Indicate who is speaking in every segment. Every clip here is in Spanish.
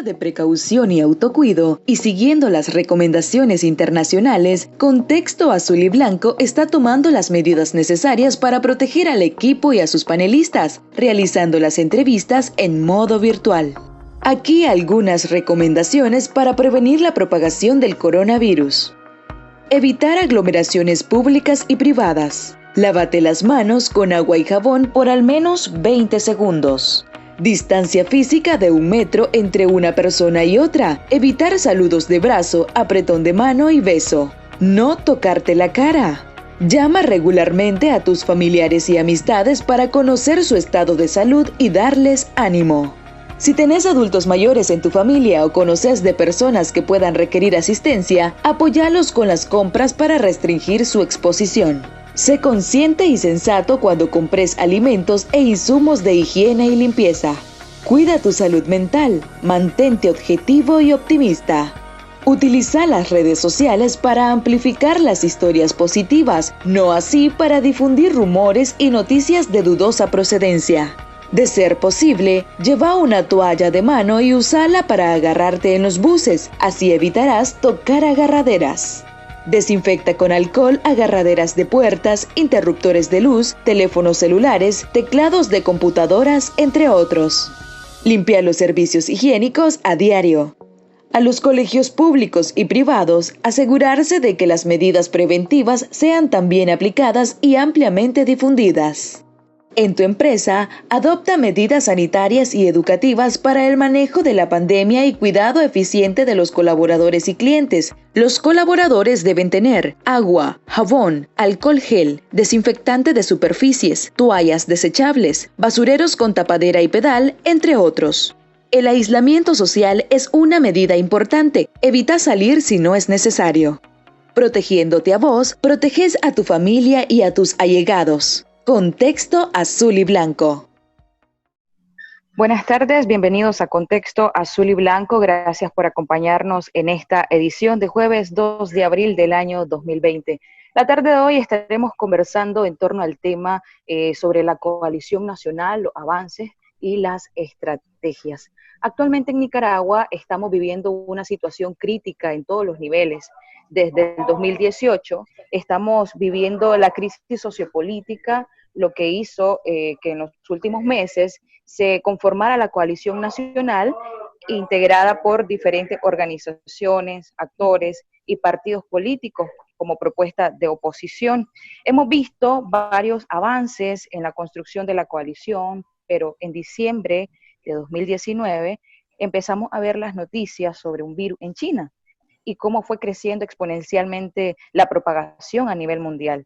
Speaker 1: medida de precaución y autocuido, y siguiendo las recomendaciones internacionales, Contexto Azul y Blanco está tomando las medidas necesarias para proteger al equipo y a sus panelistas, realizando las entrevistas en modo virtual. Aquí algunas recomendaciones para prevenir la propagación del coronavirus. Evitar aglomeraciones públicas y privadas. Lávate las manos con agua y jabón por al menos 20 segundos. Distancia física de 1 metro entre una persona y otra. Evitar saludos de brazo, apretón de mano y beso. No tocarte la cara. Llama regularmente a tus familiares y amistades para conocer su estado de salud y darles ánimo. Si tenés adultos mayores en tu familia o conoces de personas que puedan requerir asistencia, apóyalos con las compras para restringir su exposición. Sé consciente y sensato cuando compres alimentos e insumos de higiene y limpieza. Cuida tu salud mental, mantente objetivo y optimista. Utiliza las redes sociales para amplificar las historias positivas, no así para difundir rumores y noticias de dudosa procedencia. De ser posible, lleva una toalla de mano y úsala para agarrarte en los buses, así evitarás tocar agarraderas. Desinfecta con alcohol agarraderas de puertas, interruptores de luz, teléfonos celulares, teclados de computadoras, entre otros. Limpia los servicios higiénicos a diario. A los colegios públicos y privados, asegurarse de que las medidas preventivas sean también aplicadas y ampliamente difundidas. En tu empresa, adopta medidas sanitarias y educativas para el manejo de la pandemia y cuidado eficiente de los colaboradores y clientes. Los colaboradores deben tener agua, jabón, alcohol gel, desinfectante de superficies, toallas desechables, basureros con tapadera y pedal, entre otros. El aislamiento social es una medida importante. Evita salir si no es necesario. Protegiéndote a vos, proteges a tu familia y a tus allegados. Contexto Azul y Blanco.
Speaker 2: Buenas tardes, bienvenidos a Contexto Azul y Blanco. Gracias por acompañarnos en esta edición de jueves 2 de abril del año 2020. La tarde de hoy estaremos conversando en torno al tema sobre la coalición nacional, los avances y las estrategias. Actualmente en Nicaragua estamos viviendo una situación crítica en todos los niveles. Desde el 2018 estamos viviendo la crisis sociopolítica, lo que hizo que en los últimos meses se conformara la coalición nacional integrada por diferentes organizaciones, actores y partidos políticos como propuesta de oposición. Hemos visto varios avances en la construcción de la coalición, pero en diciembre de 2019 empezamos a ver las noticias sobre un virus en China y cómo fue creciendo exponencialmente la propagación a nivel mundial.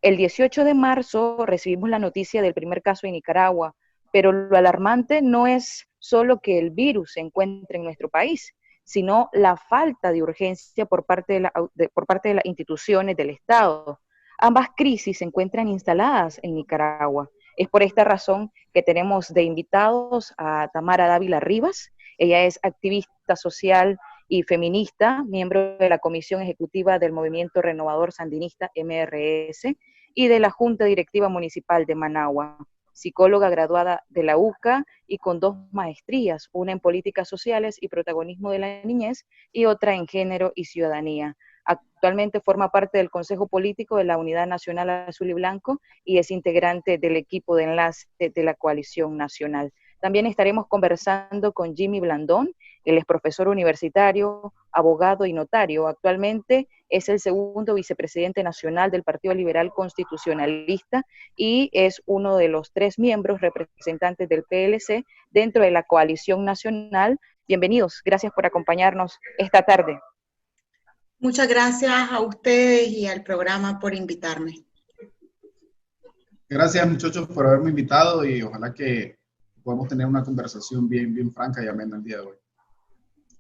Speaker 2: El 18 de marzo recibimos la noticia del primer caso en Nicaragua, pero lo alarmante no es solo que el virus se encuentre en nuestro país, sino la falta de urgencia por parte de las instituciones del Estado. Ambas crisis se encuentran instaladas en Nicaragua. Es por esta razón que tenemos de invitados a Tamara Dávila Rivas. Ella es activista social y feminista, miembro de la Comisión Ejecutiva del Movimiento Renovador Sandinista MRS y de la Junta Directiva Municipal de Managua, psicóloga graduada de la UCA y con 2 maestrías, una en políticas sociales y protagonismo de la niñez y otra en género y ciudadanía. Actualmente forma parte del Consejo Político de la Unidad Nacional Azul y Blanco y es integrante del equipo de enlace de la Coalición Nacional. También estaremos conversando con Jimmy Blandón. Él es profesor universitario, abogado y notario. Actualmente es el segundo vicepresidente nacional del Partido Liberal Constitucionalista y es uno de los 3 miembros representantes del PLC dentro de la Coalición Nacional. Bienvenidos, gracias por acompañarnos esta tarde.
Speaker 3: Muchas gracias a ustedes y al programa por invitarme.
Speaker 4: Gracias, muchachos, por haberme invitado y ojalá que podamos tener una conversación bien franca y amena el día de hoy.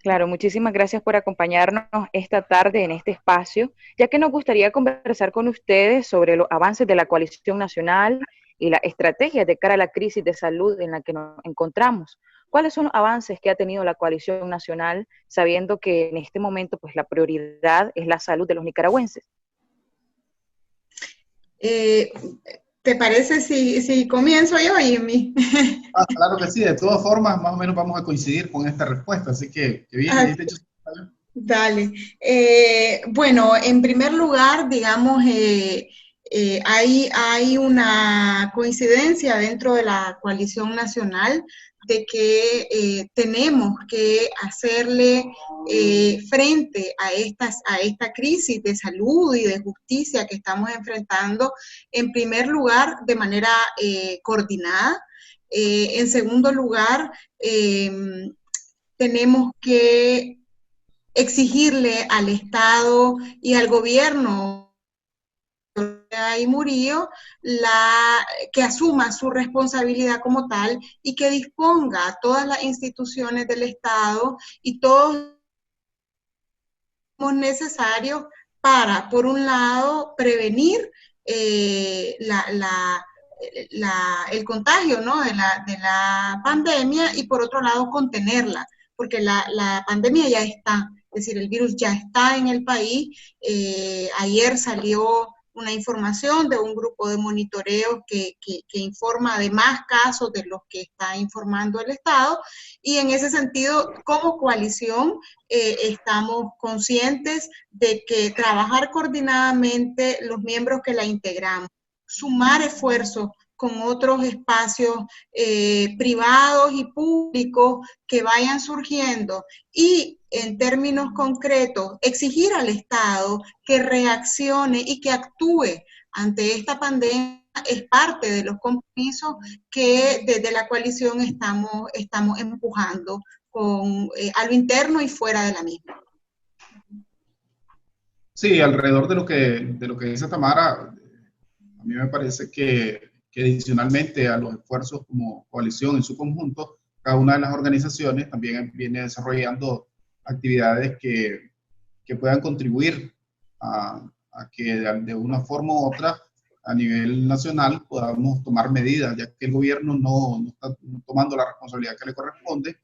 Speaker 2: Claro, muchísimas gracias por acompañarnos esta tarde en este espacio, ya que nos gustaría conversar con ustedes sobre los avances de la coalición nacional y las estrategias de cara a la crisis de salud en la que nos encontramos. ¿Cuáles son los avances que ha tenido la coalición nacional, sabiendo que en este momento pues, la prioridad es la salud de los nicaragüenses?
Speaker 3: ¿Te parece si comienzo yo, Jimmy?
Speaker 4: Claro que sí, de todas formas, más o menos vamos a coincidir con esta respuesta, así que bien,
Speaker 3: Ah,
Speaker 4: ahí te echo.
Speaker 3: dale. Bueno, en primer lugar, digamos, hay una coincidencia dentro de la coalición nacional de que tenemos que hacerle frente a esta crisis de salud y de justicia que estamos enfrentando, en primer lugar, de manera coordinada. En segundo lugar, tenemos que exigirle al Estado y al gobierno y Murillo que asuma su responsabilidad como tal y que disponga a todas las instituciones del Estado y todos los necesarios para, por un lado, prevenir el contagio, ¿no?, de la pandemia, y por otro lado contenerla, porque la pandemia ya está, es decir, el virus ya está en el país. Ayer salió una información de un grupo de monitoreo que informa de más casos de los que está informando el Estado, y en ese sentido, como coalición, estamos conscientes de que trabajar coordinadamente los miembros que la integramos, sumar esfuerzos con otros espacios privados y públicos que vayan surgiendo, y en términos concretos exigir al Estado que reaccione y que actúe ante esta pandemia, es parte de los compromisos que desde la coalición estamos empujando a lo interno y fuera de la misma.
Speaker 4: Sí, alrededor de lo que dice Tamara, a mí me parece que adicionalmente a los esfuerzos como coalición en su conjunto, cada una de las organizaciones también viene desarrollando actividades que puedan contribuir a que de una forma u otra a nivel nacional podamos tomar medidas, ya que el gobierno no está tomando la responsabilidad que le corresponde.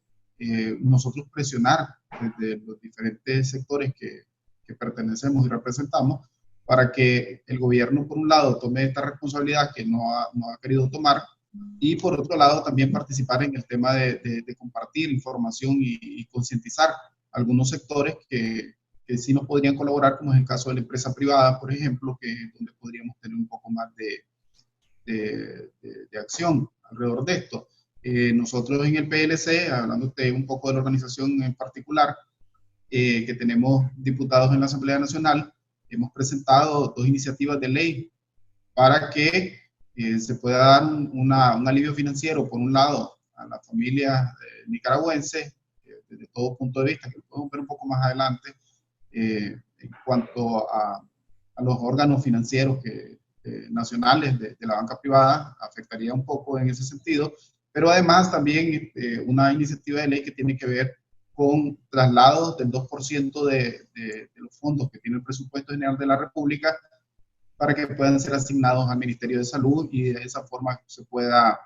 Speaker 4: Nosotros presionar desde los diferentes sectores que pertenecemos y representamos para que el gobierno, por un lado, tome esta responsabilidad que no ha querido tomar, y por otro lado también participar en el tema de compartir información y concientizar algunos sectores que sí nos podrían colaborar, como es el caso de la empresa privada, por ejemplo, que es donde podríamos tener un poco más de acción alrededor de esto. Nosotros en el PLC, hablándote un poco de la organización en particular, que tenemos diputados en la Asamblea Nacional, hemos presentado 2 iniciativas de ley para que se pueda dar un alivio financiero, por un lado, a las familias nicaragüenses, desde todo punto de vista, que lo podemos ver un poco más adelante, en cuanto a los órganos financieros nacionales de la banca privada, afectaría un poco en ese sentido, pero además también una iniciativa de ley que tiene que ver con traslados del 2% de los fondos que tiene el presupuesto general de la República para que puedan ser asignados al Ministerio de Salud, y de esa forma se pueda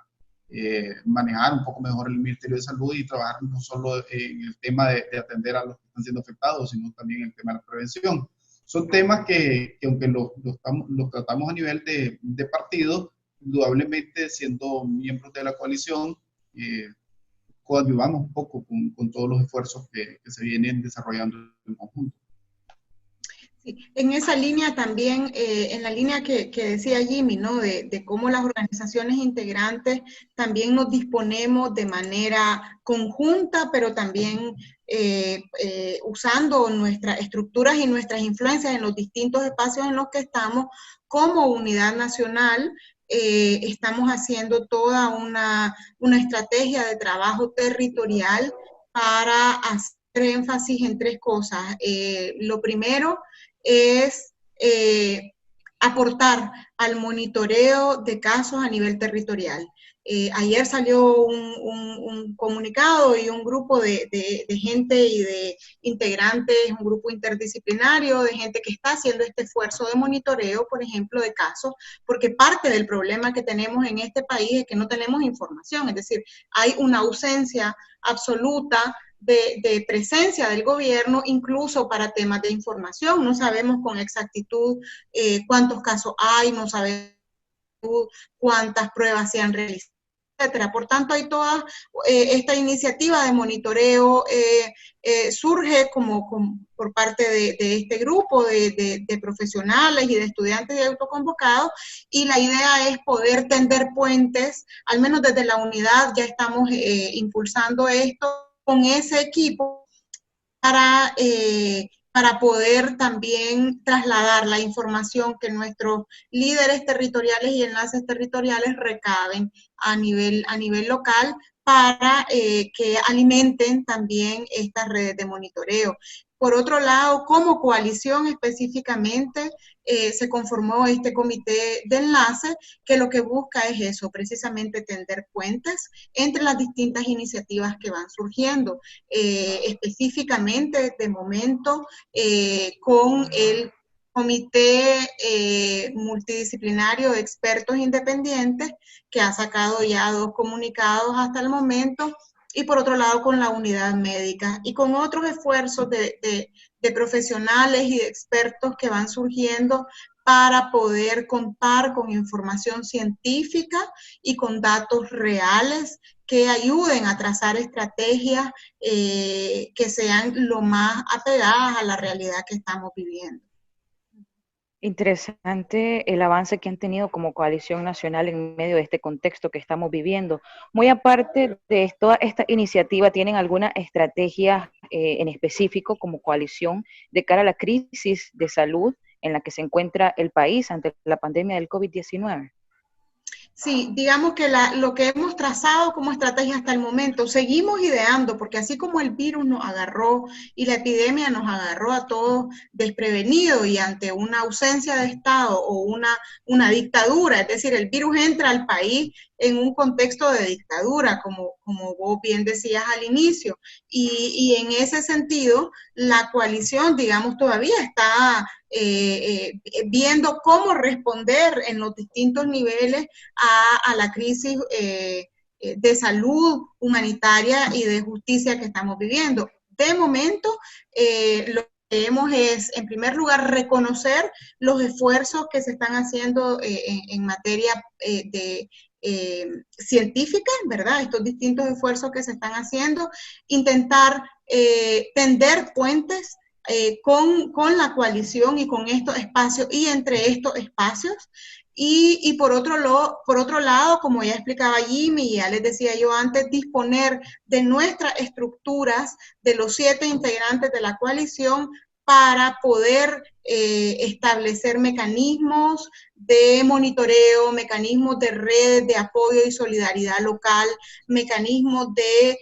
Speaker 4: manejar un poco mejor el Ministerio de Salud y trabajar no solo en el tema de atender a los que están siendo afectados, sino también en el tema de la prevención. Son temas que aunque los tratamos a nivel de partido, indudablemente siendo miembros de la coalición, coadyuvamos un poco con todos los esfuerzos que se vienen desarrollando en conjunto.
Speaker 3: Sí, en esa línea también, en la línea que decía Jimmy, ¿no?, de cómo las organizaciones integrantes también nos disponemos de manera conjunta, pero también usando nuestras estructuras y nuestras influencias en los distintos espacios en los que estamos, como unidad nacional. Estamos haciendo toda una estrategia de trabajo territorial para hacer énfasis en 3 cosas. Lo primero es aportar al monitoreo de casos a nivel territorial. Ayer salió un comunicado y un grupo de gente y de integrantes, un grupo interdisciplinario de gente que está haciendo este esfuerzo de monitoreo, por ejemplo, de casos, porque parte del problema que tenemos en este país es que no tenemos información, es decir, hay una ausencia absoluta de presencia del gobierno, incluso para temas de información. No sabemos con exactitud cuántos casos hay, no sabemos cuántas pruebas se han realizado, etcétera. Por tanto, hay toda esta iniciativa de monitoreo surge por parte de este grupo de profesionales y de estudiantes y autoconvocados, y la idea es poder tender puentes, al menos desde la unidad ya estamos impulsando esto con ese equipo para poder también trasladar la información que nuestros líderes territoriales y enlaces territoriales recaben a nivel local para que alimenten también estas redes de monitoreo. Por otro lado, como coalición específicamente, se conformó este comité de enlace que lo que busca es eso, precisamente tender puentes entre las distintas iniciativas que van surgiendo, específicamente de momento con el comité multidisciplinario de expertos independientes que ha sacado ya 2 comunicados hasta el momento, y por otro lado con la unidad médica y con otros esfuerzos de profesionales y de expertos que van surgiendo para poder contar con información científica y con datos reales que ayuden a trazar estrategias que sean lo más apegadas a la realidad que estamos viviendo.
Speaker 2: Interesante el avance que han tenido como coalición nacional en medio de este contexto que estamos viviendo. Muy aparte de toda esta iniciativa, ¿tienen alguna estrategia en específico como coalición de cara a la crisis de salud en la que se encuentra el país ante la pandemia del COVID-19?
Speaker 3: Sí, digamos que lo que hemos trazado como estrategia hasta el momento, seguimos ideando, porque así como el virus nos agarró y la epidemia nos agarró a todos desprevenidos y ante una ausencia de Estado o una dictadura, es decir, el virus entra al país en un contexto de dictadura, como vos bien decías al inicio, y en ese sentido, la coalición, digamos, todavía está viendo cómo responder en los distintos niveles a la crisis de salud humanitaria y de justicia que estamos viviendo. De momento, lo que queremos es, en primer lugar, reconocer los esfuerzos que se están haciendo en materia científica, ¿verdad? Estos distintos esfuerzos que se están haciendo, intentar tender puentes con la coalición y con estos espacios y entre estos espacios. Y por otro lado, como ya explicaba Jimmy y ya les decía yo antes, disponer de nuestras estructuras, de los 7 integrantes de la coalición, para poder establecer mecanismos de monitoreo, mecanismos de redes de apoyo y solidaridad local, mecanismos de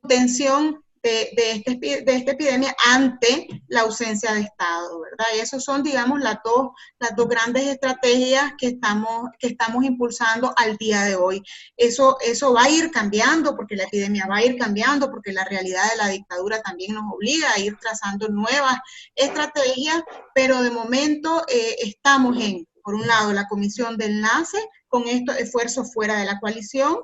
Speaker 3: contención de esta epidemia ante la ausencia de Estado, ¿verdad? Y esas son, digamos, las dos grandes estrategias que estamos impulsando al día de hoy. Eso va a ir cambiando, porque la epidemia va a ir cambiando, porque la realidad de la dictadura también nos obliga a ir trazando nuevas estrategias, pero de momento estamos por un lado, la comisión de enlace, con estos esfuerzos fuera de la coalición,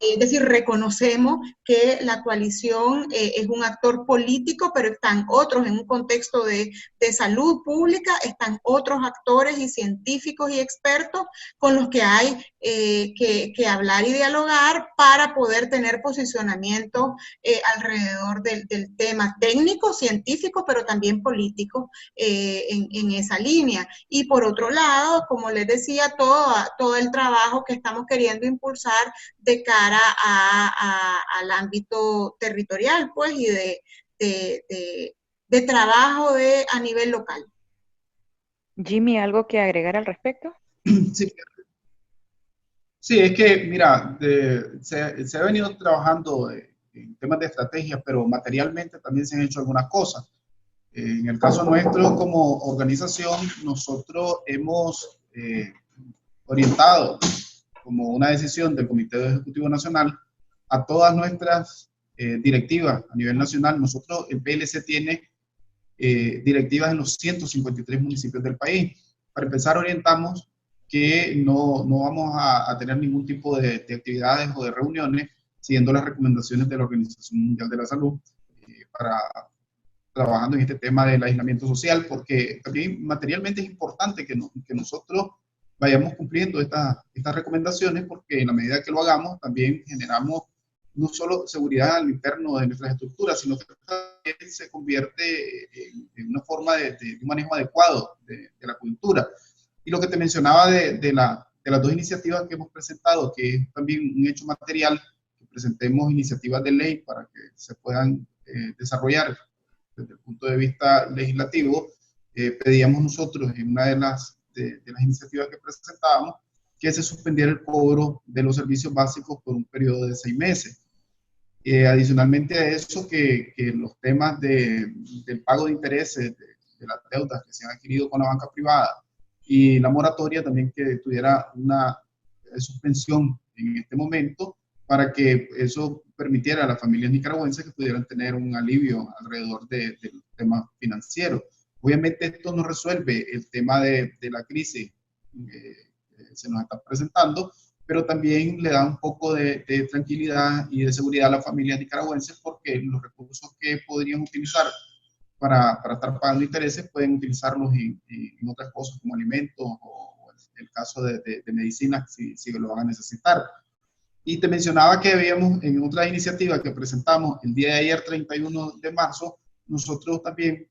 Speaker 3: es decir, reconocemos que la coalición es un actor político, pero están otros en un contexto de salud pública, están otros actores y científicos y expertos con los que hay que hablar y dialogar para poder tener posicionamiento alrededor del tema técnico, científico, pero también político en esa línea. Y por otro lado, como les decía, todo el trabajo que estamos queriendo impulsar de cara al ámbito territorial, pues, y de trabajo a nivel local.
Speaker 2: Jimmy, ¿algo que agregar al respecto?
Speaker 4: Sí, es que, mira, se ha venido trabajando en temas de estrategia, pero materialmente también se han hecho algunas cosas. En el caso nuestro, como organización, nosotros hemos orientado como una decisión del Comité Ejecutivo Nacional a todas nuestras directivas a nivel nacional. Nosotros, el PLC tiene directivas en los 153 municipios del país. Para empezar, orientamos que no vamos a tener ningún tipo de actividades o de reuniones siguiendo las recomendaciones de la Organización Mundial de la Salud trabajando en este tema del aislamiento social, porque también materialmente es importante que nosotros vayamos cumpliendo estas recomendaciones, porque en la medida que lo hagamos, también generamos no solo seguridad al interno de nuestras estructuras, sino que también se convierte en una forma de un manejo adecuado de la cultura. Y lo que te mencionaba de las dos iniciativas que hemos presentado, que es también un hecho material, que presentemos iniciativas de ley para que se puedan desarrollar desde el punto de vista legislativo, pedíamos nosotros en una de las iniciativas que presentábamos que se suspendiera el cobro de los servicios básicos por un periodo de 6 meses. Adicionalmente a eso, que los temas del pago de intereses de las deudas que se han adquirido con la banca privada y la moratoria también que tuviera una suspensión en este momento, para que eso permitiera a las familias nicaragüenses que pudieran tener un alivio alrededor del tema financiero. Obviamente esto no resuelve el tema de la crisis que se nos está presentando, pero también le da un poco de tranquilidad y de seguridad a las familias nicaragüenses, porque los recursos que podrían utilizar para estar pagando intereses pueden utilizarlos en otras cosas como alimentos o el caso de medicinas si lo van a necesitar. Y te mencionaba que habíamos en otra iniciativa que presentamos el día de ayer, 31 de marzo, nosotros también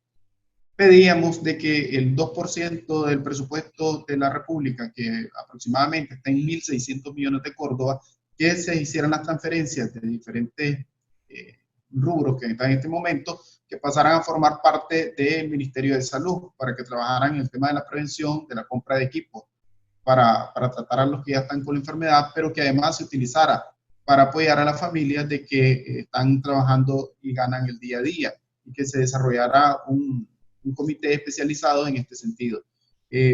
Speaker 4: pedíamos de que el 2% del presupuesto de la República, que aproximadamente está en 1.600 millones de Córdoba, que se hicieran las transferencias de diferentes rubros que están en este momento, que pasaran a formar parte del Ministerio de Salud, para que trabajaran en el tema de la prevención, de la compra de equipos, para tratar a los que ya están con la enfermedad, pero que además se utilizara para apoyar a las familias de que están trabajando y ganan el día a día, y que se desarrollara un comité especializado en este sentido.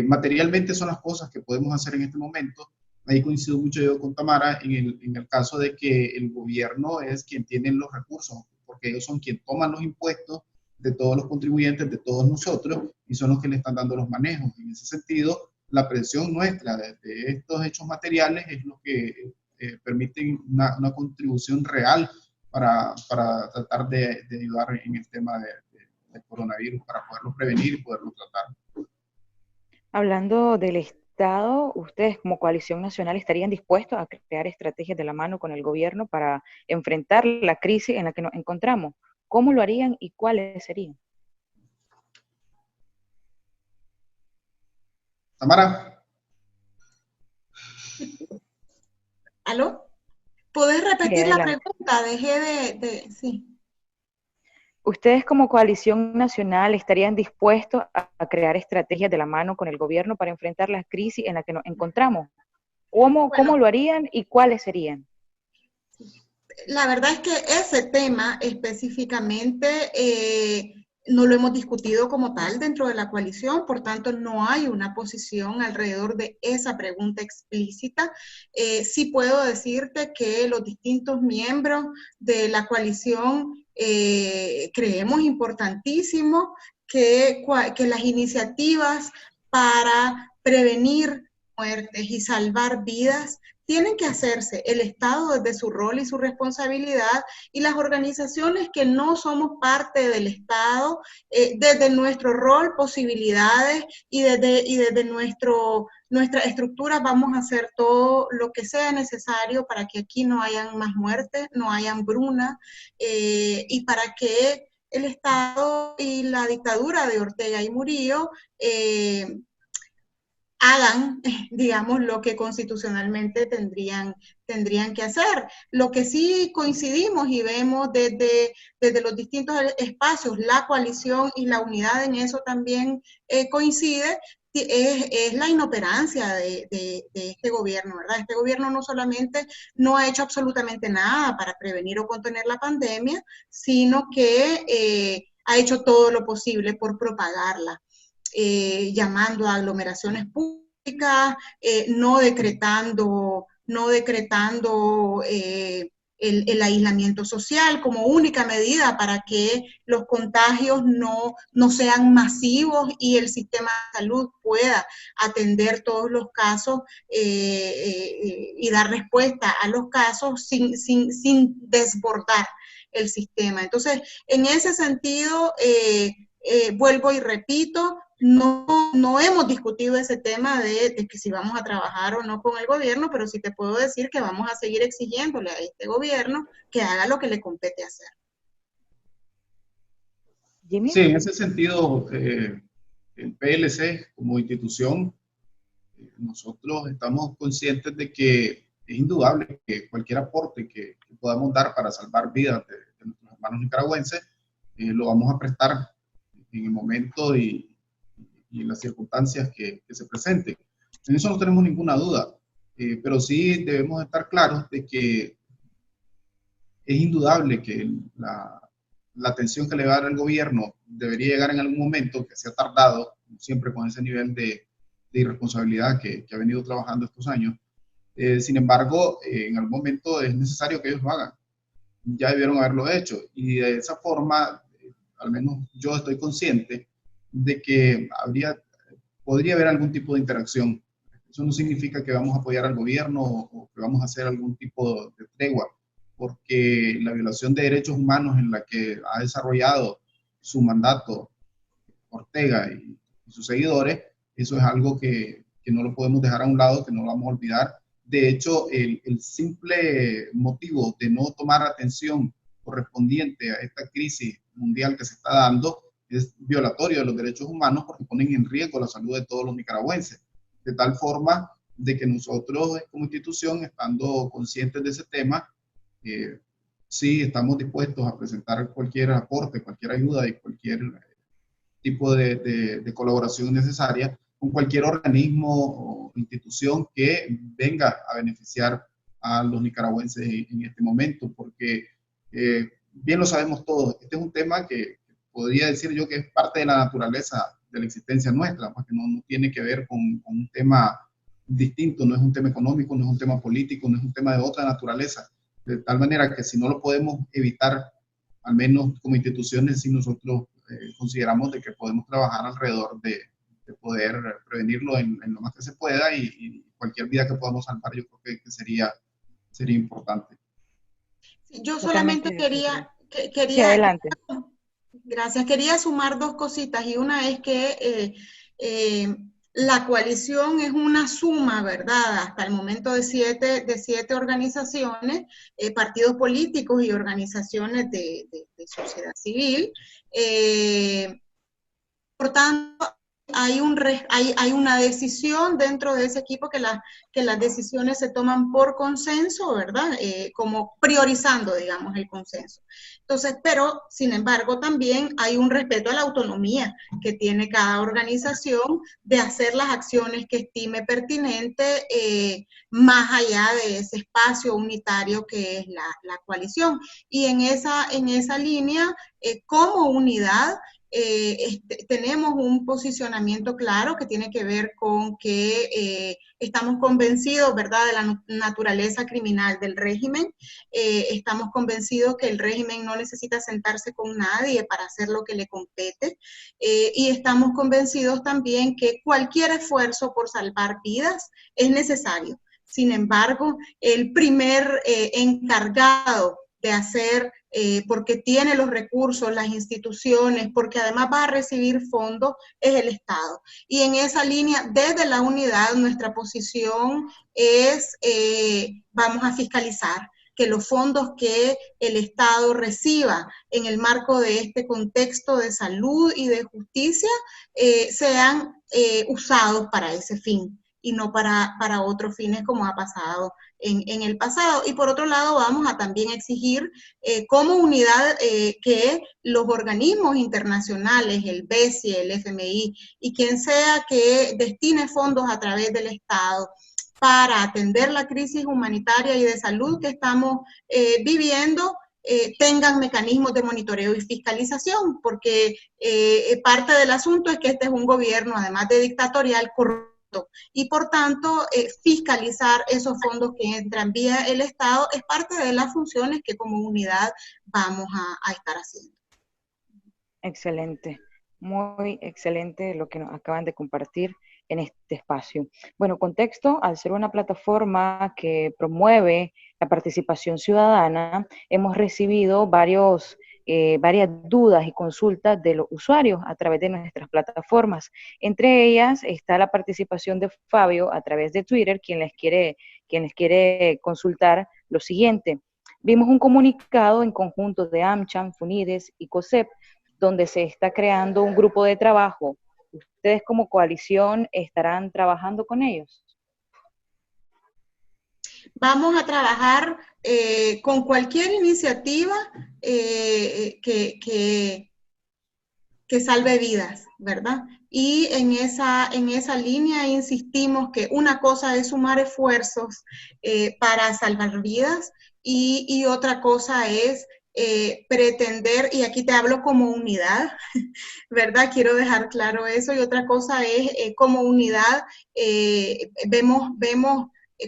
Speaker 4: Materialmente son las cosas que podemos hacer en este momento. Ahí coincido mucho yo con Tamara en el caso de que el gobierno es quien tiene los recursos, porque ellos son quienes toman los impuestos de todos los contribuyentes, de todos nosotros, y son los que le están dando los manejos. En ese sentido, la presión nuestra de estos hechos materiales es lo que permite una contribución real para tratar de ayudar en el tema del coronavirus, para poderlo prevenir y poderlo tratar.
Speaker 2: Hablando del Estado, ¿ustedes como Coalición Nacional estarían dispuestos a crear estrategias de la mano con el gobierno para enfrentar la crisis en la que nos encontramos? ¿Cómo lo harían y cuáles serían?
Speaker 4: Tamara.
Speaker 3: ¿Aló? ¿Podés repetir la
Speaker 2: Adelante.
Speaker 3: pregunta? Dejé sí.
Speaker 2: ¿Ustedes como Coalición Nacional estarían dispuestos a crear estrategias de la mano con el gobierno para enfrentar la crisis en la que nos encontramos? ¿Cómo lo harían y cuáles serían?
Speaker 3: La verdad es que ese tema específicamente no lo hemos discutido como tal dentro de la coalición, por tanto no hay una posición alrededor de esa pregunta explícita. Sí puedo decirte que los distintos miembros de la coalición creemos importantísimo que las iniciativas para prevenir muertes y salvar vidas tienen que hacerse el Estado desde su rol y su responsabilidad, y las organizaciones que no somos parte del Estado, desde nuestro rol, posibilidades y desde nuestra estructura vamos a hacer todo lo que sea necesario para que aquí no hayan más muertes, no haya hambruna, y para que el Estado y la dictadura de Ortega y Murillo hagan, digamos, lo que constitucionalmente tendrían que hacer. Lo que sí coincidimos y vemos desde los distintos espacios, la coalición y la unidad en eso también coincide, es la inoperancia de este gobierno, ¿verdad? Este gobierno no solamente no ha hecho absolutamente nada para prevenir o contener la pandemia, sino que ha hecho todo lo posible por propagarla. Llamando a aglomeraciones públicas, no decretando el aislamiento social como única medida para que los contagios no sean masivos y el sistema de salud pueda atender todos los casos y dar respuesta a los casos sin desbordar el sistema. Entonces, en ese sentido, vuelvo y repito, no hemos discutido ese tema de que si vamos a trabajar o no con el gobierno, pero sí te puedo decir que vamos a seguir exigiéndole a este gobierno que haga lo que le compete hacer.
Speaker 2: Jimmy.
Speaker 4: Sí, en ese sentido, el PLC como institución, nosotros estamos conscientes de que es indudable que cualquier aporte que podamos dar para salvar vidas de nuestros hermanos nicaragüenses, lo vamos a prestar en el momento y en las circunstancias que se presenten. En eso no tenemos ninguna duda, pero sí debemos estar claros de que es indudable que la atención que le va a dar el gobierno debería llegar en algún momento, que se ha tardado, siempre con ese nivel de irresponsabilidad que ha venido trabajando estos años. Sin embargo, en algún momento es necesario que ellos lo hagan. Ya debieron haberlo hecho. Y de esa forma, al menos yo estoy consciente de que podría haber algún tipo de interacción. Eso no significa que vamos a apoyar al gobierno o que vamos a hacer algún tipo de tregua, porque la violación de derechos humanos en la que ha desarrollado su mandato Ortega y sus seguidores, eso es algo que no lo podemos dejar a un lado, que no lo vamos a olvidar. De hecho, el simple motivo de no tomar atención correspondiente a esta crisis mundial que se está dando es violatorio de los derechos humanos porque ponen en riesgo la salud de todos los nicaragüenses. De tal forma de que nosotros como institución, estando conscientes de ese tema, sí estamos dispuestos a presentar cualquier aporte, cualquier ayuda y cualquier tipo de colaboración necesaria con cualquier organismo o institución que venga a beneficiar a los nicaragüenses en este momento, porque bien lo sabemos todos, este es un tema que podría decir yo que es parte de la naturaleza de la existencia nuestra, porque no tiene que ver con un tema distinto, no es un tema económico, no es un tema político, no es un tema de otra naturaleza, de tal manera que si no lo podemos evitar, al menos como instituciones, si nosotros consideramos de que podemos trabajar alrededor de poder prevenirlo en lo más que se pueda y cualquier vida que podamos salvar, yo creo que sería importante.
Speaker 3: Yo solamente quería
Speaker 2: sí, adelante.
Speaker 3: Gracias, quería sumar dos cositas y una es que la coalición es una suma, ¿verdad? Hasta el momento de siete organizaciones, partidos políticos y organizaciones de sociedad civil. Por tanto, hay una decisión dentro de ese equipo que las decisiones se toman por consenso, ¿verdad? Como priorizando, digamos, el consenso. Entonces, pero, sin embargo, también hay un respeto a la autonomía que tiene cada organización de hacer las acciones que estime pertinente más allá de ese espacio unitario que es la coalición. Y en esa línea, como unidad, tenemos un posicionamiento claro que tiene que ver con que estamos convencidos, ¿verdad?, de la naturaleza criminal del régimen. Estamos convencidos que el régimen no necesita sentarse con nadie para hacer lo que le compete. Y estamos convencidos también que cualquier esfuerzo por salvar vidas es necesario. Sin embargo, el primer encargado de hacer, porque tiene los recursos, las instituciones, porque además va a recibir fondos, es el Estado. Y en esa línea, desde la unidad, nuestra posición es, vamos a fiscalizar que los fondos que el Estado reciba en el marco de este contexto de salud y de justicia sean usados para ese fin y no para otros fines como ha pasado en el pasado. Y por otro lado, vamos a también exigir como unidad que los organismos internacionales, el BESI, el FMI y quien sea que destine fondos a través del Estado para atender la crisis humanitaria y de salud que estamos viviendo, tengan mecanismos de monitoreo y fiscalización, porque parte del asunto es que este es un gobierno, además de dictatorial, corrupto, y por tanto fiscalizar esos fondos que entran vía el Estado es parte de las funciones que como unidad vamos a estar haciendo.
Speaker 2: Excelente, muy excelente lo que nos acaban de compartir en este espacio. Bueno, Contexto, al ser una plataforma que promueve la participación ciudadana, hemos recibido varios varias dudas y consultas de los usuarios a través de nuestras plataformas. Entre ellas está la participación de Fabio a través de Twitter, quien les quiere consultar lo siguiente. Vimos un comunicado en conjunto de AmCham, FUNIDES y COSEP, donde se está creando un grupo de trabajo. ¿Ustedes como coalición estarán trabajando con ellos?
Speaker 3: Vamos a trabajar con cualquier iniciativa que salve vidas, ¿verdad? Y en esa línea insistimos que una cosa es sumar esfuerzos para salvar vidas y otra cosa es pretender, y aquí te hablo como unidad, ¿verdad? Quiero dejar claro eso, y otra cosa es como unidad vemos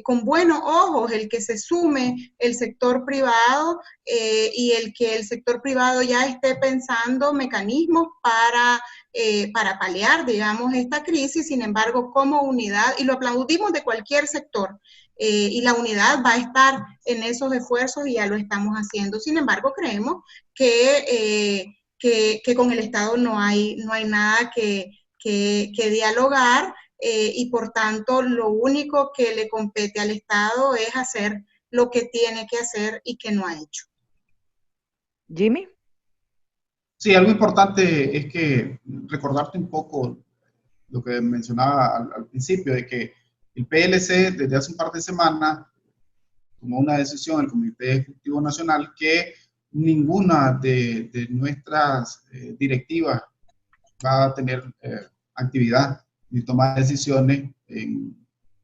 Speaker 3: con buenos ojos el que se sume el sector privado y el que el sector privado ya esté pensando mecanismos para paliar, digamos, esta crisis. Sin embargo, como unidad, y lo aplaudimos de cualquier sector, y la unidad va a estar en esos esfuerzos y ya lo estamos haciendo. Sin embargo, creemos que con el Estado no hay nada que dialogar. Y por tanto lo único que le compete al Estado es hacer lo que tiene que hacer y que no ha hecho.
Speaker 2: Jimmy.
Speaker 4: Sí, algo importante es que recordarte un poco lo que mencionaba al principio, de que el PLC desde hace un par de semanas tomó una decisión, el Comité Ejecutivo Nacional, que ninguna de nuestras directivas va a tener actividad ni tomar decisiones,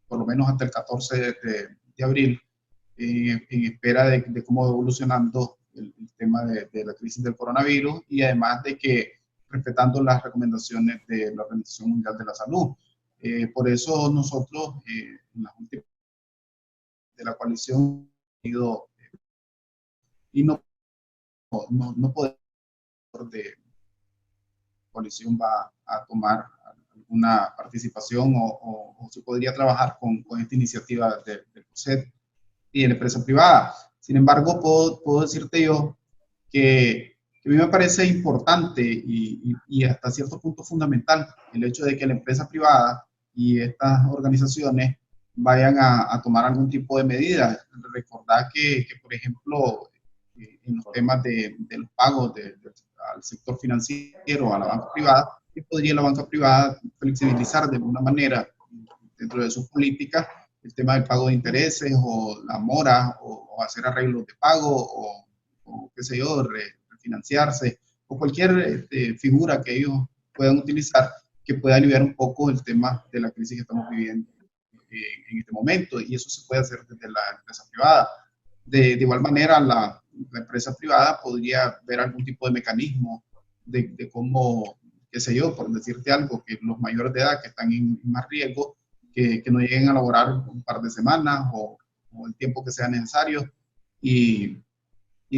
Speaker 4: por lo menos hasta el 14 de abril, en espera de cómo va evolucionando el tema de la crisis del coronavirus, y además de que respetando las recomendaciones de la Organización Mundial de la Salud. Por eso nosotros, en las últimas de la coalición, y no podemos de coalición va a tomar alguna participación o se podría trabajar con esta iniciativa del COSEP y de la empresa privada. Sin embargo, puedo decirte yo que a mí me parece importante y hasta cierto punto fundamental el hecho de que la empresa privada y estas organizaciones vayan a tomar algún tipo de medidas. Recordad que por ejemplo, en los temas de los pagos al sector financiero, a la banca privada, que podría la banca privada flexibilizar de alguna manera dentro de sus políticas el tema del pago de intereses o la mora o hacer arreglos de pago o qué sé yo, refinanciarse o cualquier figura que ellos puedan utilizar que pueda aliviar un poco el tema de la crisis que estamos viviendo en este momento, y eso se puede hacer desde la empresa privada. De igual manera, la empresa privada podría ver algún tipo de mecanismo de cómo, qué sé yo, por decirte algo, que los mayores de edad que están en más riesgo, que no lleguen a laborar un par de semanas o el tiempo que sea necesario,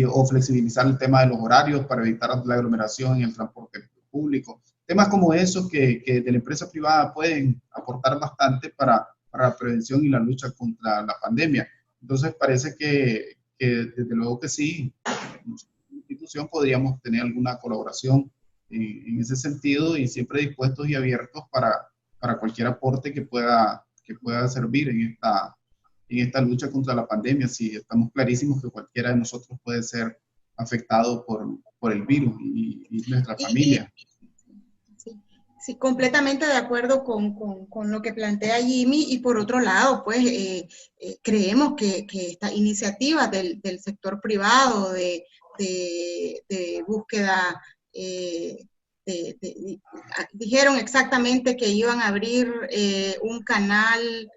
Speaker 4: o flexibilizar el tema de los horarios para evitar la aglomeración en el transporte público. Temas como esos que de la empresa privada pueden aportar bastante para la prevención y la lucha contra la pandemia. Entonces parece que desde luego que sí, como institución podríamos tener alguna colaboración en ese sentido, y siempre dispuestos y abiertos para cualquier aporte que pueda servir en esta lucha contra la pandemia. Sí, estamos clarísimos que cualquiera de nosotros puede ser afectado por el virus y nuestra familia.
Speaker 3: Sí, completamente de acuerdo con lo que plantea Jimmy, y por otro lado, pues creemos que esta iniciativa del sector privado de búsqueda, dijeron exactamente que iban a abrir un canal,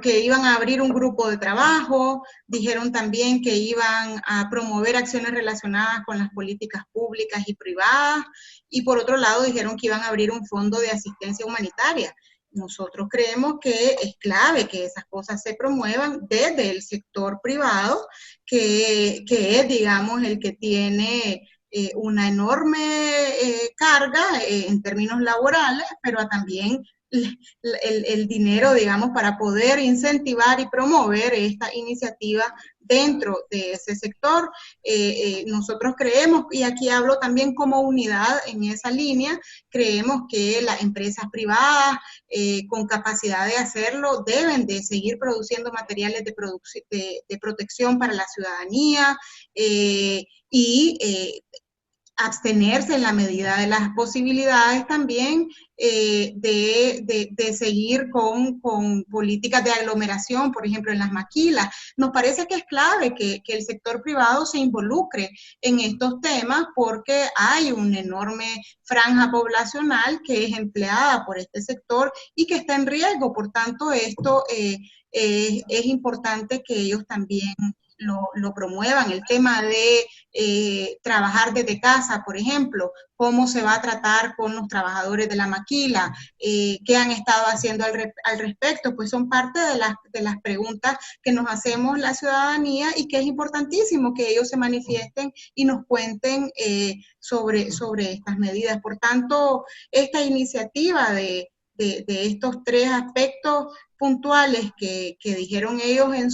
Speaker 3: que iban a abrir un grupo de trabajo, dijeron también que iban a promover acciones relacionadas con las políticas públicas y privadas, y por otro lado dijeron que iban a abrir un fondo de asistencia humanitaria. Nosotros creemos que es clave que esas cosas se promuevan desde el sector privado, que es, digamos, el que tiene una enorme carga en términos laborales, pero también el dinero, digamos, para poder incentivar y promover esta iniciativa dentro de ese sector. Nosotros creemos, y aquí hablo también como unidad en esa línea, creemos que las empresas privadas con capacidad de hacerlo deben de seguir produciendo materiales de protección para la ciudadanía y abstenerse en la medida de las posibilidades también de seguir con políticas de aglomeración, por ejemplo, en las maquilas. Nos parece que es clave que el sector privado se involucre en estos temas porque hay una enorme franja poblacional que es empleada por este sector y que está en riesgo. Por tanto, esto es importante que ellos también lo promuevan. El tema de trabajar desde casa, por ejemplo, cómo se va a tratar con los trabajadores de la maquila, qué han estado haciendo al respecto, pues son parte de las preguntas que nos hacemos la ciudadanía y que es importantísimo que ellos se manifiesten y nos cuenten sobre estas medidas. Por tanto, esta iniciativa de estos 3 aspectos puntuales que dijeron ellos en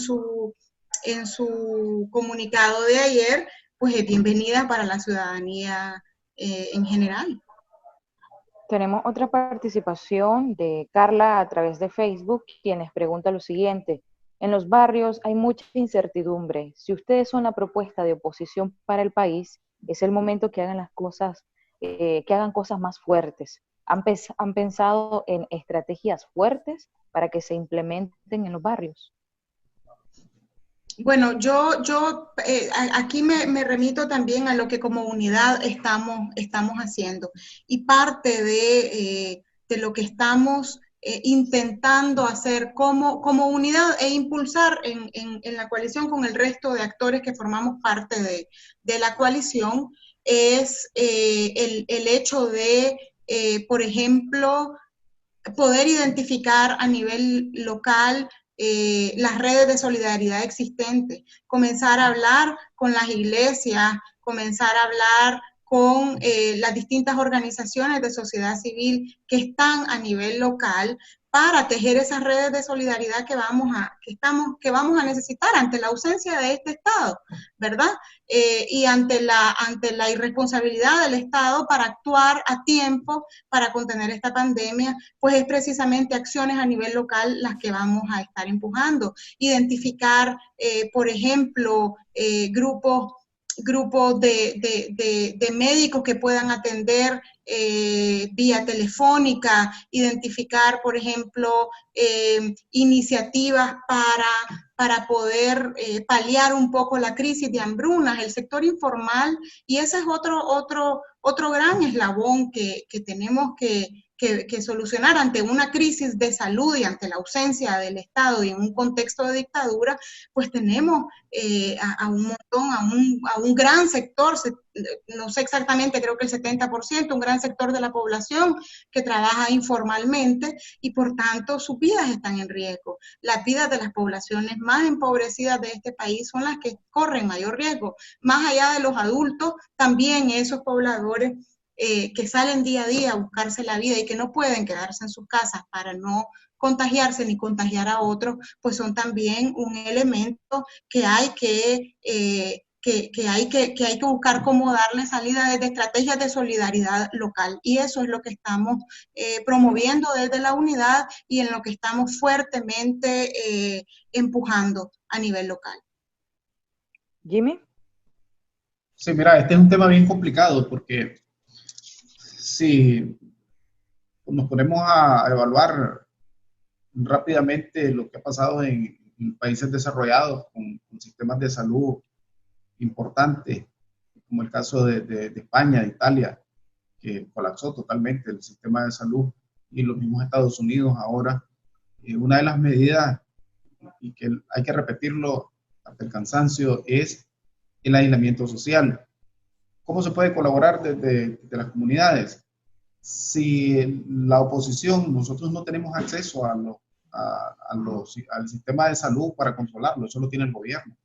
Speaker 3: su comunicado de ayer, pues es bienvenida para la ciudadanía en general.
Speaker 2: Tenemos otra participación de Carla a través de Facebook, quien les pregunta lo siguiente. En los barrios hay mucha incertidumbre. Si ustedes son la propuesta de oposición para el país, es el momento que hagan las cosas, que hagan cosas más fuertes. ¿Han pensado en estrategias fuertes para que se implementen en los barrios?
Speaker 3: Bueno, yo aquí me remito también a lo que como unidad estamos haciendo. Y parte de lo que estamos intentando hacer como unidad e impulsar en la coalición con el resto de actores que formamos parte de la coalición es el hecho de, por ejemplo, poder identificar a nivel local las redes de solidaridad existentes, comenzar a hablar con las iglesias, comenzar a hablar con las distintas organizaciones de sociedad civil que están a nivel local para tejer esas redes de solidaridad que vamos a necesitar ante la ausencia de este Estado, ¿verdad? Y ante la irresponsabilidad del Estado para actuar a tiempo para contener esta pandemia, pues es precisamente acciones a nivel local las que vamos a estar empujando. Identificar, por ejemplo, grupos de médicos que puedan atender vía telefónica, identificar, por ejemplo, iniciativas para poder paliar un poco la crisis de hambrunas, el sector informal, y ese es otro gran eslabón que tenemos que solucionar ante una crisis de salud y ante la ausencia del Estado y en un contexto de dictadura, pues tenemos a un montón, a un gran sector, no sé exactamente, creo que el 70%, un gran sector de la población que trabaja informalmente y por tanto sus vidas están en riesgo. Las vidas de las poblaciones más empobrecidas de este país son las que corren mayor riesgo. Más allá de los adultos, también esos pobladores que salen día a día a buscarse la vida y que no pueden quedarse en sus casas para no contagiarse ni contagiar a otros, pues son también un elemento que hay que buscar cómo darle salida desde estrategias de solidaridad local. Y eso es lo que estamos promoviendo desde la unidad y en lo que estamos fuertemente empujando a nivel local.
Speaker 2: Jimmy.
Speaker 4: Sí, mira, este es un tema bien complicado porque si nos ponemos a evaluar rápidamente lo que ha pasado en países desarrollados con sistemas de salud importantes, como el caso de España, de Italia, que colapsó totalmente el sistema de salud, y los mismos Estados Unidos ahora, una de las medidas, y que hay que repetirlo hasta el cansancio, es el aislamiento social. ¿Cómo se puede colaborar desde las comunidades? Si la oposición, nosotros no tenemos acceso al sistema de salud para controlarlo, eso lo tiene el gobierno.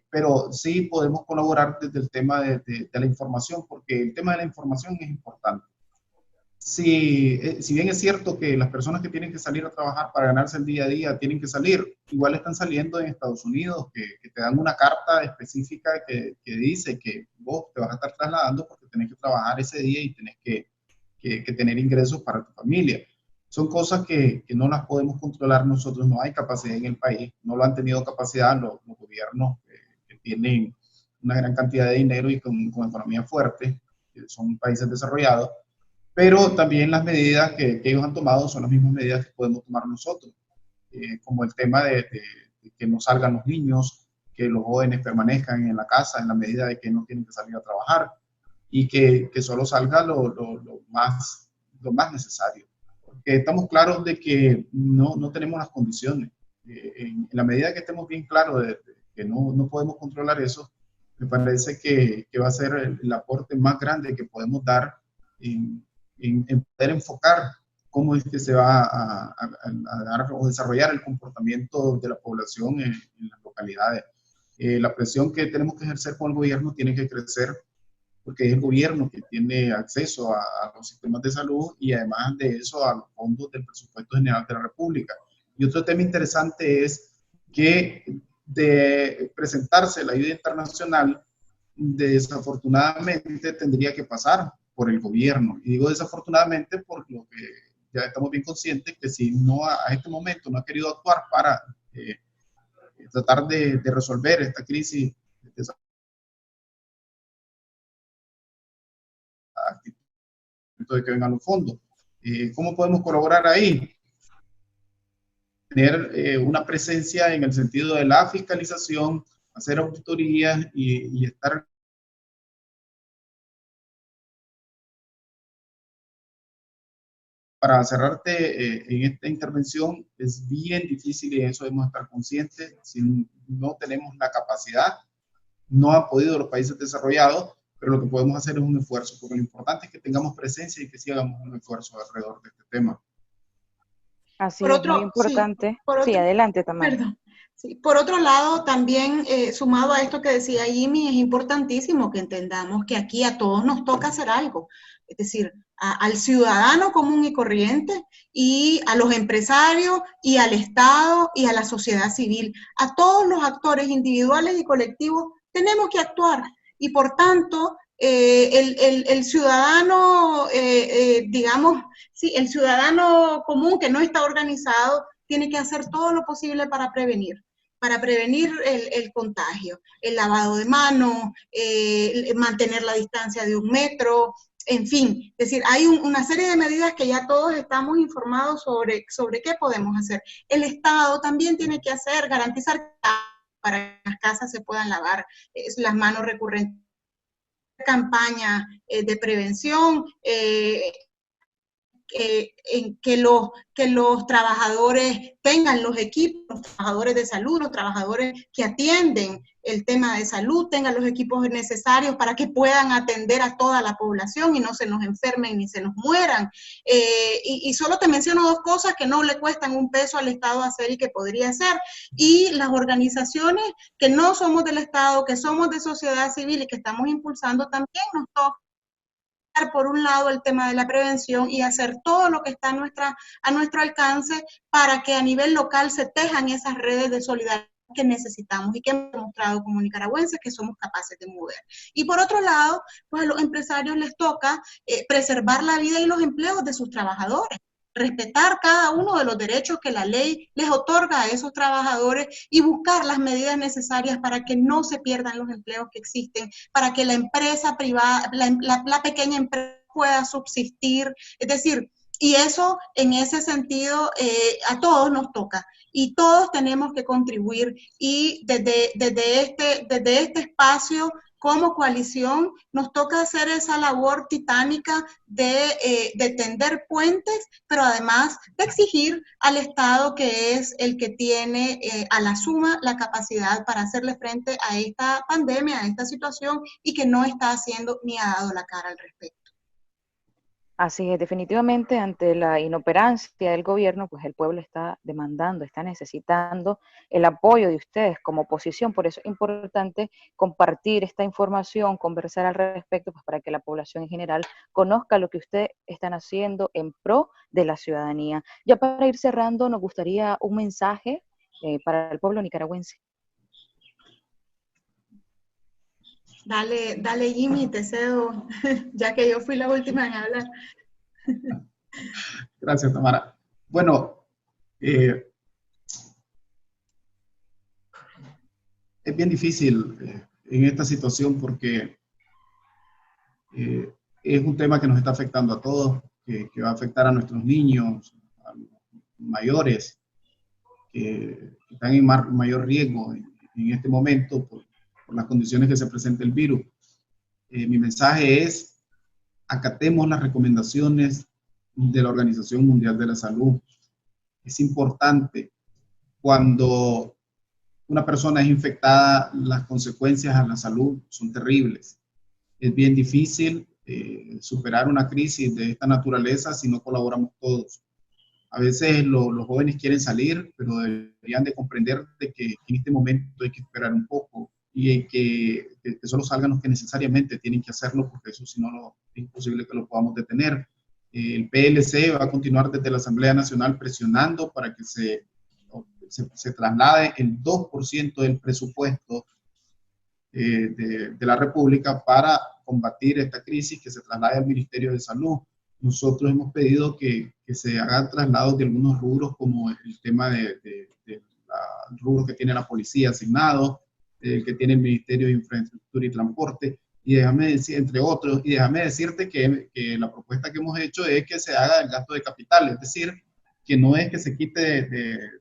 Speaker 4: Pero sí podemos colaborar desde el tema de la información, porque el tema de la información es importante. si bien es cierto que las personas que tienen que salir a trabajar para ganarse el día a día tienen que salir, igual están saliendo en Estados Unidos, que te dan una carta específica que dice que vos te vas a estar trasladando porque tenés que trabajar ese día y tenés que tener ingresos para tu familia. Son cosas que no las podemos controlar nosotros, no hay capacidad en el país, no lo han tenido capacidad los gobiernos que tienen una gran cantidad de dinero y con economía fuerte, que son países desarrollados, pero también las medidas que ellos han tomado son las mismas medidas que podemos tomar nosotros, como el tema de que no salgan los niños, que los jóvenes permanezcan en la casa en la medida de que no tienen que salir a trabajar y que solo salga lo más necesario. Porque estamos claros de que no tenemos las condiciones. En la medida que estemos bien claros de que no podemos controlar eso, me parece que va a ser el aporte más grande que podemos dar en poder enfocar cómo es que se va a dar o desarrollar el comportamiento de la población en las localidades. La presión que tenemos que ejercer con el gobierno tiene que crecer porque es el gobierno que tiene acceso a los sistemas de salud y además de eso a los fondos del presupuesto general de la República. Y otro tema interesante es que de presentarse la ayuda internacional, desafortunadamente tendría que pasar por el gobierno. Y digo desafortunadamente por lo que ya estamos bien conscientes que si no a este momento no ha querido actuar para tratar de resolver esta crisis de que vengan los fondos. ¿Cómo podemos colaborar ahí? Tener una presencia en el sentido de la fiscalización, hacer auditorías y estar para cerrarte en esta intervención es bien difícil y eso debemos estar conscientes. Si no tenemos la capacidad, no han podido los países desarrollados, pero lo que podemos hacer es un esfuerzo, porque lo importante es que tengamos presencia y que sí hagamos un esfuerzo alrededor de este tema.
Speaker 2: Así es, muy importante. Sí, adelante también.
Speaker 3: Perdón. Sí, por otro lado, también sumado a esto que decía Jimmy, es importantísimo que entendamos que aquí a todos nos toca hacer algo. Es decir, al ciudadano común y corriente y a los empresarios y al Estado y a la sociedad civil. A todos los actores individuales y colectivos tenemos que actuar y por tanto el ciudadano, digamos, sí, el ciudadano común que no está organizado tiene que hacer todo lo posible para prevenir el contagio, el lavado de manos, mantener la distancia de 1 metro, en fin, es decir, hay una serie de medidas que ya todos estamos informados sobre qué podemos hacer. El Estado también tiene que hacer, garantizar que para que las casas se puedan lavar las manos recurrentes, campañas de prevención, que los trabajadores tengan los equipos, los trabajadores de salud, los trabajadores que atienden el tema de salud, tengan los equipos necesarios para que puedan atender a toda la población y no se nos enfermen ni se nos mueran. Y solo te menciono 2 cosas que no le cuestan un peso al Estado hacer y que podría hacer. Y las organizaciones que no somos del Estado, que somos de sociedad civil y que estamos impulsando también nos toca por un lado el tema de la prevención y hacer todo lo que está a nuestro alcance para que a nivel local se tejan esas redes de solidaridad que necesitamos y que hemos demostrado como nicaragüenses que somos capaces de mover. Y por otro lado, pues a los empresarios les toca preservar la vida y los empleos de sus trabajadores, respetar cada uno de los derechos que la ley les otorga a esos trabajadores y buscar las medidas necesarias para que no se pierdan los empleos que existen, para que la empresa privada, la pequeña empresa pueda subsistir, es decir, y eso en ese sentido a todos nos toca y todos tenemos que contribuir y desde este espacio como coalición nos toca hacer esa labor titánica de tender puentes, pero además de exigir al Estado, que es el que tiene a la suma la capacidad para hacerle frente a esta pandemia, a esta situación, y que no está haciendo ni ha dado la cara al respecto.
Speaker 2: Así es, definitivamente ante la inoperancia del gobierno, pues el pueblo está demandando, está necesitando el apoyo de ustedes como oposición. Por eso es importante compartir esta información, conversar al respecto, pues para que la población en general conozca lo que ustedes están haciendo en pro de la ciudadanía. Ya para ir cerrando, nos gustaría un mensaje para el pueblo nicaragüense.
Speaker 3: Dale Jimmy, te cedo, ya que yo fui la última en hablar.
Speaker 4: Gracias, Tamara. Bueno, es bien difícil en esta situación porque es un tema que nos está afectando a todos, que va a afectar a nuestros niños, a los mayores, que están en mayor riesgo en este momento por las condiciones que se presenta el virus. Mi mensaje es: acatemos las recomendaciones de la Organización Mundial de la Salud. Es importante, cuando una persona es infectada, las consecuencias a la salud son terribles. Es bien difícil superar una crisis de esta naturaleza si no colaboramos todos. A veces los jóvenes quieren salir, pero deberían de comprender de que en este momento hay que esperar un poco y que solo salgan los que necesariamente tienen que hacerlo, porque eso si no es imposible que lo podamos detener. El PLC va a continuar desde la Asamblea Nacional presionando para que se traslade el 2% del presupuesto de la República para combatir esta crisis, que se traslade al Ministerio de Salud. Nosotros hemos pedido que se hagan traslados de algunos rubros, como el tema de rubros que tiene la policía asignado, que tiene el Ministerio de Infraestructura y Transporte, y déjame decir, entre otros, y déjame decirte que la propuesta que hemos hecho es que se haga el gasto de capital, es decir, que no es que se quite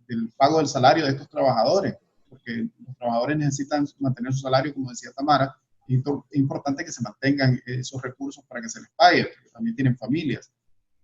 Speaker 4: del pago del salario de estos trabajadores, porque los trabajadores necesitan mantener su salario, como decía Tamara, y es importante que se mantengan esos recursos para que se les pague, porque también tienen familias,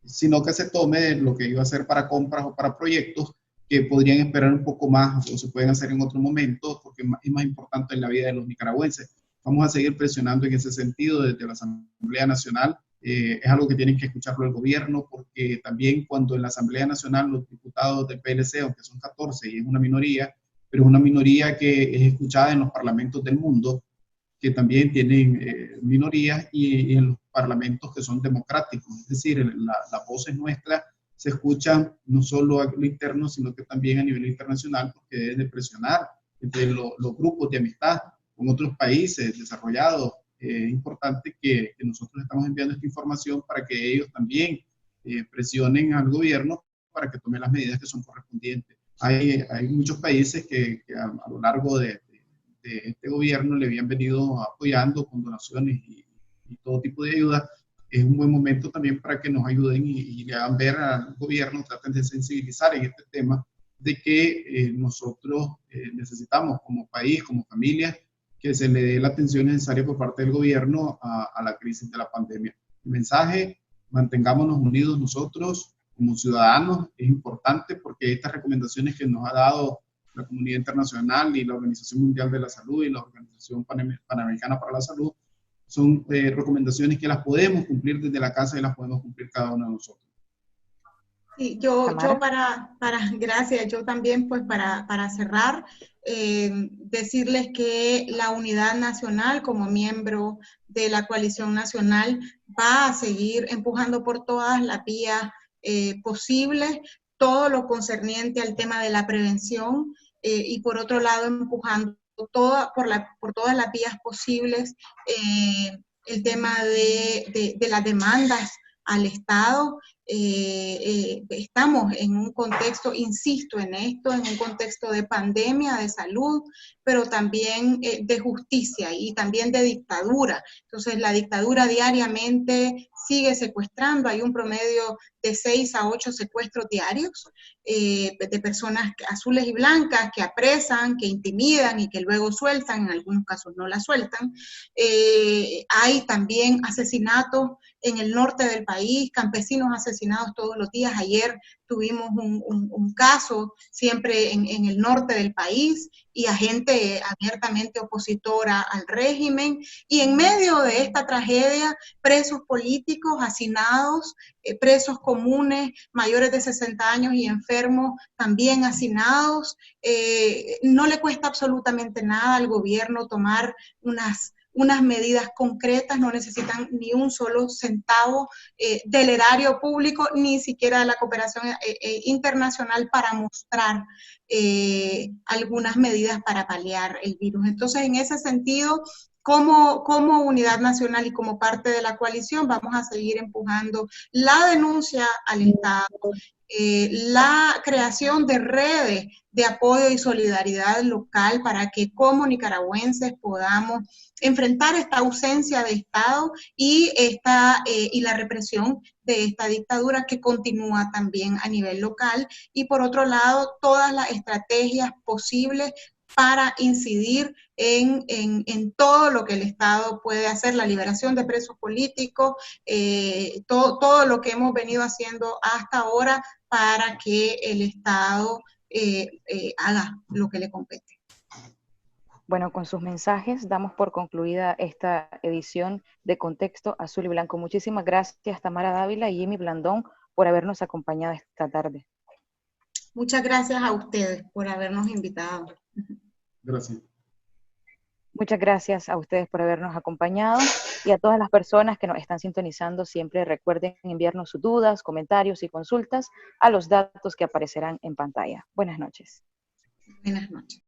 Speaker 4: sino que se tome lo que iba a ser para compras o para proyectos que podrían esperar un poco más o se pueden hacer en otro momento, porque es más importante en la vida de los nicaragüenses. Vamos a seguir presionando en ese sentido desde la Asamblea Nacional. Es algo que tienen que escucharlo el gobierno, porque también cuando en la Asamblea Nacional los diputados del PLC, aunque son 14 y es una minoría, pero es una minoría que es escuchada en los parlamentos del mundo, que también tienen minorías, y en los parlamentos que son democráticos, es decir, las voces nuestras se escuchan no solo a lo interno, sino que también a nivel internacional, porque deben de presionar entre los grupos de amistad con otros países desarrollados. Es importante que nosotros estamos enviando esta información para que ellos también presionen al gobierno para que tome las medidas que son correspondientes. Hay muchos países que a lo largo de este gobierno le habían venido apoyando con donaciones y todo tipo de ayuda. Es un buen momento también para que nos ayuden y le hagan ver al gobierno, traten de sensibilizar en este tema de que nosotros necesitamos como país, como familia, que se le dé la atención necesaria por parte del gobierno a la crisis de la pandemia. El mensaje: mantengámonos unidos nosotros como ciudadanos. Es importante porque estas recomendaciones que nos ha dado la comunidad internacional y la Organización Mundial de la Salud y la Organización Panamericana para la Salud son recomendaciones que las podemos cumplir desde la casa y las podemos cumplir cada uno de nosotros.
Speaker 3: Sí, gracias, yo también pues para cerrar, decirles que la Unidad Nacional como miembro de la Coalición Nacional va a seguir empujando por todas las vías posibles, todo lo concerniente al tema de la prevención, y por otro lado empujando por todas las vías posibles el tema de las demandas al Estado. Estamos en un contexto, insisto en esto, en un contexto de pandemia, de salud, pero también de justicia y también de dictadura. Entonces la dictadura diariamente sigue secuestrando, hay un promedio de 6 a 8 secuestros diarios de personas azules y blancas que apresan, que intimidan y que luego sueltan, en algunos casos no la sueltan. Hay también asesinatos en el norte del país, campesinos asesinados asesinados todos los días. Ayer tuvimos un caso siempre en el norte del país y a gente abiertamente opositora al régimen. Y en medio de esta tragedia, presos políticos, hacinados, presos comunes, mayores de 60 años y enfermos también hacinados. No le cuesta absolutamente nada al gobierno tomar unas medidas concretas, no necesitan ni un solo centavo del erario público, ni siquiera de la cooperación internacional para mostrar algunas medidas para paliar el virus. Entonces, en ese sentido, como Unidad Nacional y como parte de la coalición, vamos a seguir empujando la denuncia al Estado, la creación de redes de apoyo y solidaridad local para que como nicaragüenses podamos enfrentar esta ausencia de Estado y la represión de esta dictadura que continúa también a nivel local, y por otro lado todas las estrategias posibles para incidir en todo lo que el Estado puede hacer, la liberación de presos políticos, todo lo que hemos venido haciendo hasta ahora para que el Estado haga lo que le compete.
Speaker 2: Bueno, con sus mensajes damos por concluida esta edición de Contexto Azul y Blanco. Muchísimas gracias, Tamara Dávila y Jimmy Blandón, por habernos acompañado esta tarde.
Speaker 3: Muchas gracias a ustedes por habernos invitado.
Speaker 4: Gracias.
Speaker 2: Muchas gracias a ustedes por habernos acompañado y a todas las personas que nos están sintonizando. Siempre recuerden enviarnos sus dudas, comentarios y consultas a los datos que aparecerán en pantalla. Buenas noches.
Speaker 3: Buenas noches.